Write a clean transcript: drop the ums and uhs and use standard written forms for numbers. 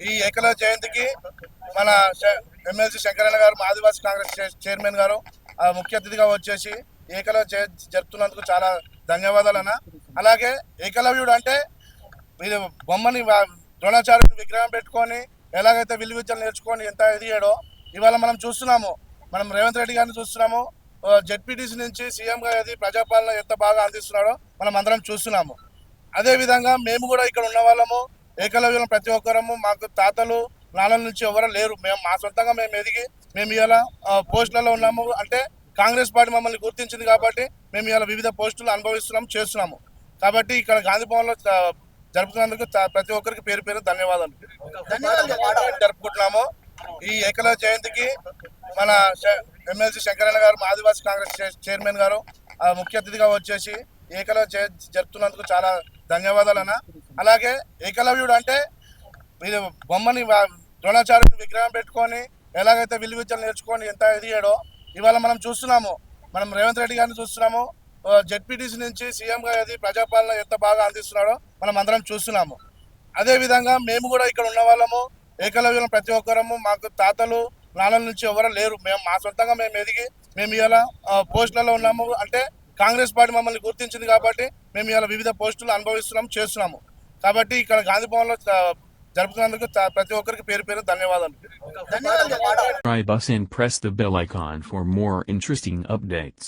ఈ ఏకలవ్య జయంతికి మన ఎమ్మెల్సీ శంకరన్న గారు, ఆదివాసీ కాంగ్రెస్ చైర్మన్ గారు ముఖ్య అతిథిగా వచ్చేసి ఏకలవ్య జయంతి జరుపుతున్నందుకు చాలా ధన్యవాదాలు అన్న. అలాగే ఏకలవ్యుడు అంటే ఇది బొమ్మని ద్రోణాచార్యుని విగ్రహం పెట్టుకొని ఎలాగైతే విల్లు విద్యలు నేర్చుకొని ఎంత ఎదిగాడో ఇవాళ మనం చూస్తున్నాము. మనం రేవంత్ రెడ్డి గారిని చూస్తున్నాము. జెడ్పీటీసీ నుంచి సీఎంగా ఎది ప్రజాపాలన ఎంత బాగా అందిస్తున్నాడో మనం అందరం చూస్తున్నాము. అదే విధంగా మేము కూడా ఇక్కడ ఉన్న వాళ్ళము ఏకలవ్యులం ప్రతి ఒక్కరము. మాకు తాతలు నాన్నల నుంచి ఎవరు లేరు. మేము మా సొంతంగా మేము ఎదిగి మేము ఇలా పోస్టులలో ఉన్నాము. అంటే కాంగ్రెస్ పార్టీ మమ్మల్ని గుర్తించింది కాబట్టి మేము ఇలా వివిధ పోస్టులు అనుభవిస్తున్నాము, చేస్తున్నాము. కాబట్టి ఇక్కడ గాంధీ భవన్లో జరుపుతున్నందుకు ప్రతి ఒక్కరికి పేరు పేరు ధన్యవాదాలు జరుపుకుంటున్నాము. ఈ ఏకలవ్య జయంతికి మన ఎమ్మెల్సీ శంకరన్న గారు, ఆదివాసీ కాంగ్రెస్ చైర్మన్ గారు ముఖ్య అతిథిగా వచ్చేసి ఏకలవ్య జయంతి జరుపుతున్నందుకు చాలా ధన్యవాదాలు అన్న. అలాగే ఏకలవ్యుడు అంటే ఇది బొమ్మని ద్రోణాచార్యుని విగ్రహం పెట్టుకొని ఎలాగైతే విల్లు విద్యలు నేర్చుకొని ఎంత ఎదిగాడో ఇవాళ మనం చూస్తున్నాము. మనం రేవంత్ రెడ్డి గారిని చూస్తున్నాము. జెడ్పీటీసీ నుంచి సీఎంగా ఎది ప్రజాపాలన ఎంత బాగా అందిస్తున్నాడో మనం అందరం చూస్తున్నాము. అదే విధంగా మేము కూడా ఇక్కడ ఉన్న వాళ్ళము ఏకలవ్యులం ప్రతి ఒక్కరము. మాకు తాతలు నాన్నల నుంచి ఎవరు లేరు. మేము మా సొంతంగా మేము ఎదిగి మేము ఇలా పోస్టులలో ఉన్నాము. అంటే కాంగ్రెస్ పార్టీ మమ్మల్ని గుర్తించింది కాబట్టి మేము ఇలా వివిధ పోస్టులు అనుభవిస్తున్నాము, చేస్తున్నాము. కాబట్టి ఇక్కడ గాంధీ భవన్లో జరుపుతున్నందుకు ప్రతి ఒక్కరికి పేరు పేరు ధన్యవాదాలు. Subscribe us and press the bell icon for more interesting updates.